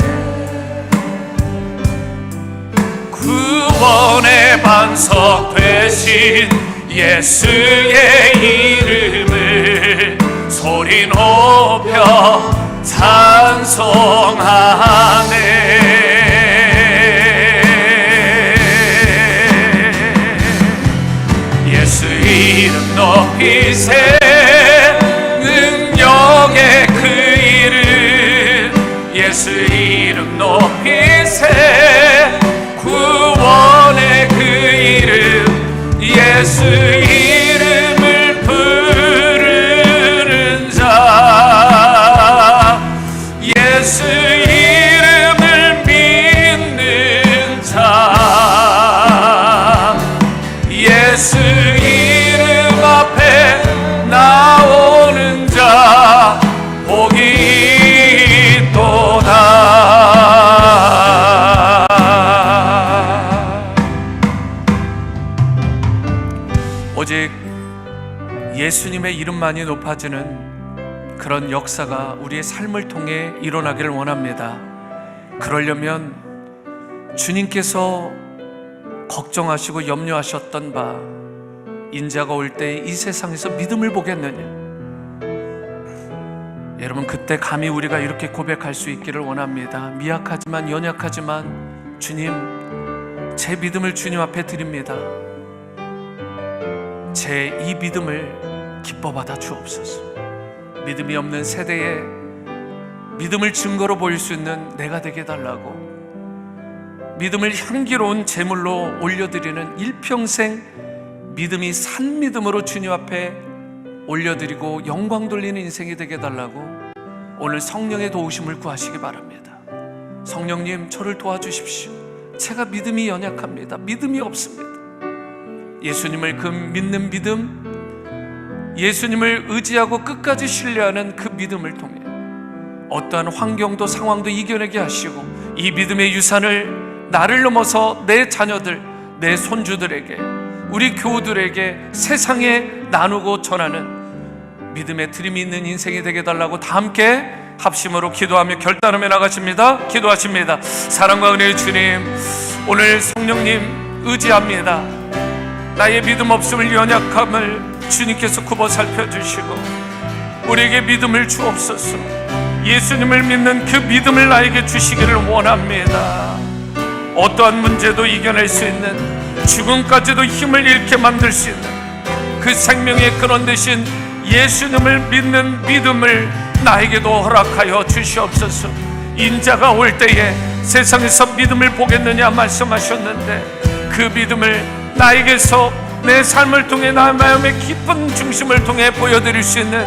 구원의 반석 되신 예수의 이름을 소리 높여 찬송하네. 예수 이름 높이세 능력의 그 이름 예수 이름 높이세 구원의 그 이름 예수 이름을 부르는 자 예수 이름을 믿는 자 예수 이름 앞에 나오는 자 복이 있도다. 오직 예수님의 이름만이 높아지는 그런 역사가 우리의 삶을 통해 일어나기를 원합니다. 그러려면 주님께서 걱정하시고 염려하셨던 바 인자가 올 때 이 세상에서 믿음을 보겠느냐. 여러분 그때 감히 우리가 이렇게 고백할 수 있기를 원합니다. 미약하지만 연약하지만 주님 제 믿음을 주님 앞에 드립니다. 제 이 믿음을 기뻐 받아 주옵소서. 믿음이 없는 세대에 믿음을 증거로 보일 수 있는 내가 되게 해달라고 믿음을 향기로운 제물로 올려드리는 일평생 믿음이 산 믿음으로 주님 앞에 올려드리고 영광 돌리는 인생이 되게 해달라고 오늘 성령의 도우심을 구하시기 바랍니다. 성령님 저를 도와주십시오. 제가 믿음이 연약합니다. 믿음이 없습니다. 예수님을 그 믿는 믿음 예수님을 의지하고 끝까지 신뢰하는 그 믿음을 통해 어떠한 환경도 상황도 이겨내게 하시고 이 믿음의 유산을 나를 넘어서 내 자녀들 내 손주들에게 우리 교우들에게 세상에 나누고 전하는 믿음의 드림이 있는 인생이 되게 해달라고 다 함께 합심으로 기도하며 결단하며 나가십니다. 기도하십니다. 사랑과 은혜의 주님 오늘 성령님 의지합니다. 나의 믿음 없음을 연약함을 주님께서 굽어 살펴주시고 우리에게 믿음을 주옵소서. 예수님을 믿는 그 믿음을 나에게 주시기를 원합니다. 어떠한 문제도 이겨낼 수 있는 죽음까지도 힘을 잃게 만들 수 있는 그 생명의 근원 되신 예수님을 믿는 믿음을 나에게도 허락하여 주시옵소서. 인자가 올 때에 세상에서 믿음을 보겠느냐 말씀하셨는데 그 믿음을 나에게서 내 삶을 통해 나의 마음의 깊은 중심을 통해 보여드릴 수 있는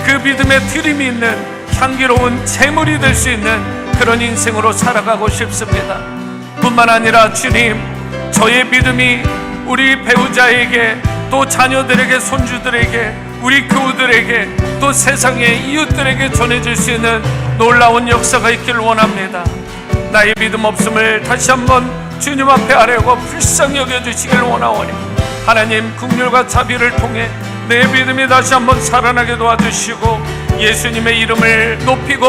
그 믿음의 드림이 있는 향기로운 제물이 될 수 있는 그런 인생으로 살아가고 싶습니다. 뿐만 아니라 주님, 저의 믿음이 우리 배우자에게, 또 자녀들에게, 손주들에게, 우리 교우들에게, 또 세상의 이웃들에게 전해질 수 있는 놀라운 역사가 있기를 원합니다. 나의 믿음 없음을 다시 한번 주님 앞에 아뢰고 불쌍히 여겨주시기를 원하오니 하나님, 긍휼과 자비를 통해 내 믿음이 다시 한번 살아나게 도와주시고 예수님의 이름을 높이고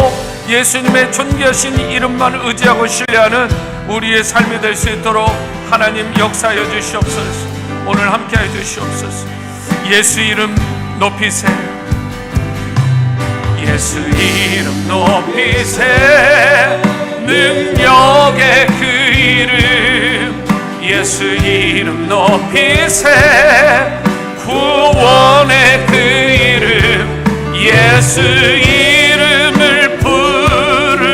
예수님의 존귀하신 이름만 의지하고 신뢰하는 우리의 삶이 될 수 있도록 하나님 역사하여 주시옵소서. 오늘 함께하여 주시옵소서. 예수 이름 높이세, 예수 이름 높이세, 능력의 그 이름, 예수 이름 높이세, 구원의 그 이름, 예수 이름을 부르는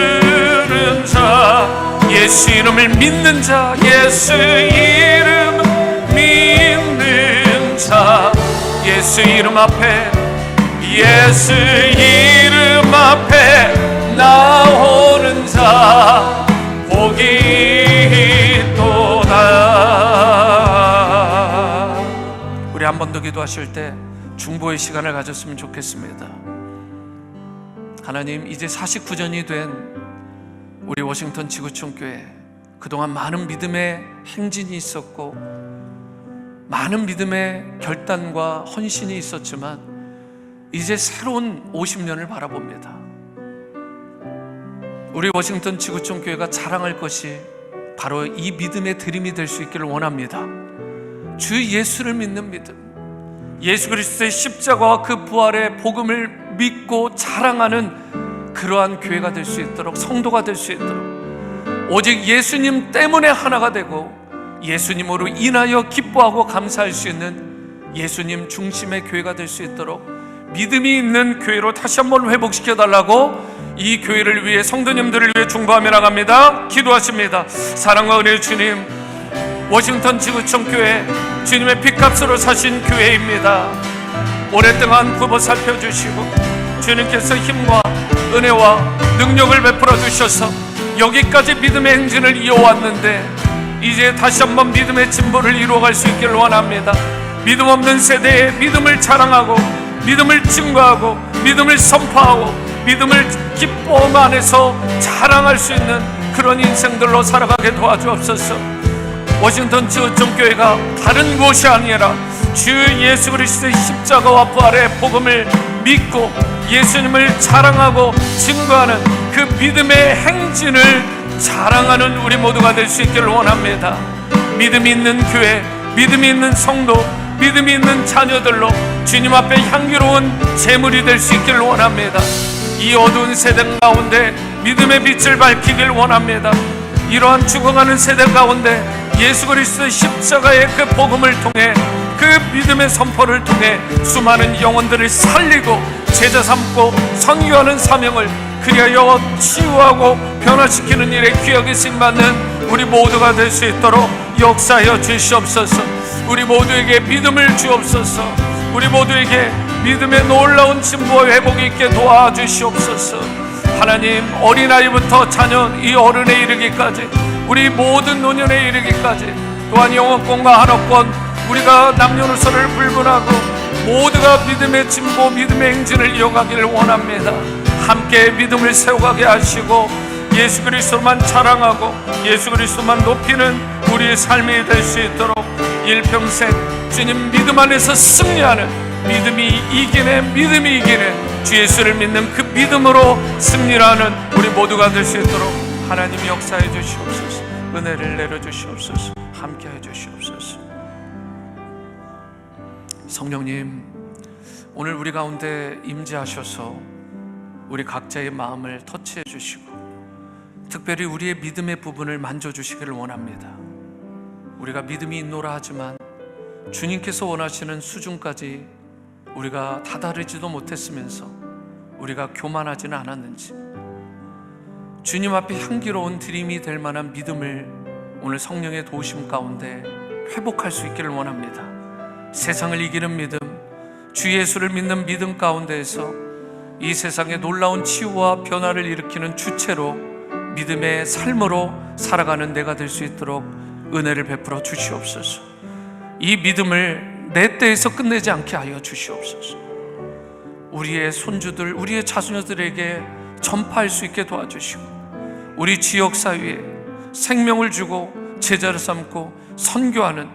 자, 예수 이름을 믿는 자, 예수 이름 믿는 자, 예수 이름 앞에, 예수 이름 앞에 나오는 자 복이 있도다. 우리 한 번 더 기도하실 때 중보의 시간을 가졌으면 좋겠습니다. 하나님, 이제 49년이 된 우리 워싱턴 지구촌 교회, 그동안 많은 믿음의 행진이 있었고 많은 믿음의 결단과 헌신이 있었지만 이제 새로운 50년을 바라봅니다. 우리 워싱턴 지구촌 교회가 자랑할 것이 바로 이 믿음의 드림이 될 수 있기를 원합니다. 주 예수를 믿는 믿음, 예수 그리스도의 십자가와 그 부활의 복음을 믿고 자랑하는 그러한 교회가 될 수 있도록, 성도가 될 수 있도록, 오직 예수님 때문에 하나가 되고 예수님으로 인하여 기뻐하고 감사할 수 있는 예수님 중심의 교회가 될 수 있도록 믿음이 있는 교회로 다시 한번 회복시켜 달라고 이 교회를 위해, 성도님들을 위해 중보하며 나갑니다. 기도하십니다. 사랑과 은혜의 주님, 워싱턴 지구촌 교회, 주님의 피값으로 사신 교회입니다. 오랫동안 굽어 살펴주시고 주님께서 힘과 은혜와 능력을 베풀어 주셔서 여기까지 믿음의 행진을 이어왔는데 이제 다시 한번 믿음의 진보를 이루어갈 수 있기를 원합니다. 믿음 없는 세대에 믿음을 자랑하고 믿음을 증거하고 믿음을 선포하고 믿음을 기쁨 안에서 자랑할 수 있는 그런 인생들로 살아가게 도와주옵소서. 워싱턴 지구촌 교회가 다른 곳이 아니라 주 예수 그리스도의 십자가와 부활의 복음을 믿고 예수님을 자랑하고 증거하는 그 믿음의 행진을 자랑하는 우리 모두가 될 수 있기를 원합니다. 믿음이 있는 교회, 믿음이 있는 성도, 믿음이 있는 자녀들로 주님 앞에 향기로운 제물이 될 수 있기를 원합니다. 이 어두운 세대 가운데 믿음의 빛을 밝히길 원합니다. 이러한 죽어가는 세대 가운데 예수 그리스도의 십자가의 그 복음을 통해, 그 믿음의 선포를 통해 수많은 영혼들을 살리고 제자 삼고 선교하는 사명을 그리하여 치유하고 변화시키는 일에 귀하게 쓰임받는 우리 모두가 될 수 있도록 역사하여 주시옵소서. 우리 모두에게 믿음을 주옵소서. 우리 모두에게 믿음의 놀라운 진보와 회복이 있게 도와주시옵소서. 하나님, 어린아이부터 자녀, 이 어른에 이르기까지, 우리 모든 노년에 이르기까지, 또한 영어권과 한어권, 우리가 남녀노소를 불문하고 모두가 믿음의 진보, 믿음의 행진을 이어가기를 원합니다. 함께 믿음을 세워가게 하시고 예수 그리스도만 자랑하고 예수 그리스도만 높이는 우리의 삶이 될 수 있도록 일평생 주님 믿음 안에서 승리하는, 믿음이 이기네 주 예수를 믿는 그 믿음으로 승리하는 우리 모두가 될 수 있도록 하나님 역사해 주시옵소서. 은혜를 내려주시옵소서. 함께해 주시옵소서. 성령님, 오늘 우리 가운데 임재하셔서 우리 각자의 마음을 터치해 주시고 특별히 우리의 믿음의 부분을 만져주시기를 원합니다. 우리가 믿음이 있노라 하지만 주님께서 원하시는 수준까지 우리가 다다르지도 못했으면서 우리가 교만하지는 않았는지, 주님 앞에 향기로운 드림이 될 만한 믿음을 오늘 성령의 도우심 가운데 회복할 수 있기를 원합니다. 세상을 이기는 믿음, 주 예수를 믿는 믿음 가운데에서 이 세상에 놀라운 치유와 변화를 일으키는 주체로 믿음의 삶으로 살아가는 내가 될 수 있도록 은혜를 베풀어 주시옵소서. 이 믿음을 내 때에서 끝내지 않게 하여 주시옵소서. 우리의 손주들, 우리의 자손들에게 전파할 수 있게 도와주시고, 우리 지역사회에 생명을 주고 제자를 삼고 선교하는,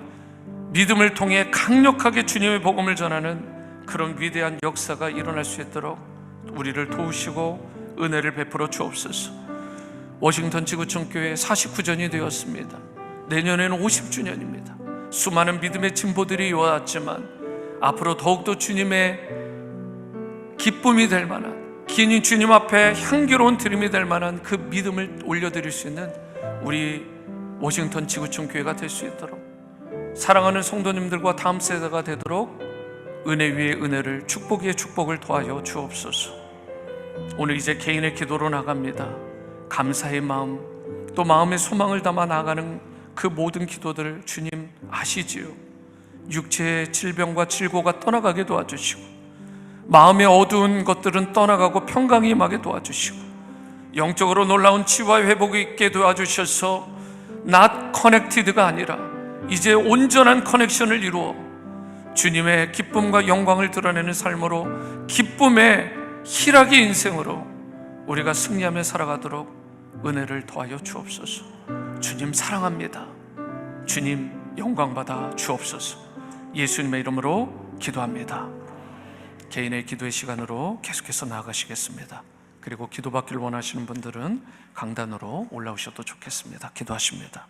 믿음을 통해 강력하게 주님의 복음을 전하는 그런 위대한 역사가 일어날 수 있도록 우리를 도우시고 은혜를 베풀어 주옵소서. 워싱턴 지구촌 교회 49전이 되었습니다. 내년에는 50주년입니다. 수많은 믿음의 진보들이 이어왔지만 앞으로 더욱더 주님의 기쁨이 될 만한, 긴 주님 앞에 향기로운 드림이 될 만한 그 믿음을 올려드릴 수 있는 우리 워싱턴 지구촌 교회가 될 수 있도록, 사랑하는 성도님들과 다음 세대가 되도록 은혜 위에 은혜를, 축복 위에 축복을 더하여 주옵소서. 오늘 이제 개인의 기도로 나갑니다. 감사의 마음, 또 마음의 소망을 담아 나가는 그 모든 기도들을 주님 아시지요. 육체의 질병과 질고가 떠나가게 도와주시고, 마음의 어두운 것들은 떠나가고 평강이 임하게 도와주시고, 영적으로 놀라운 치유와 회복이 있게 도와주셔서 not connected가 아니라 이제 온전한 커넥션을 이루어 주님의 기쁨과 영광을 드러내는 삶으로, 기쁨의 희락의 인생으로 우리가 승리하며 살아가도록 은혜를 더하여 주옵소서. 주님 사랑합니다. 주님 영광받아 주옵소서. 예수님의 이름으로 기도합니다. 개인의 기도의 시간으로 계속해서 나아가시겠습니다. 그리고 기도받기를 원하시는 분들은 강단으로 올라오셔도 좋겠습니다. 기도하십니다.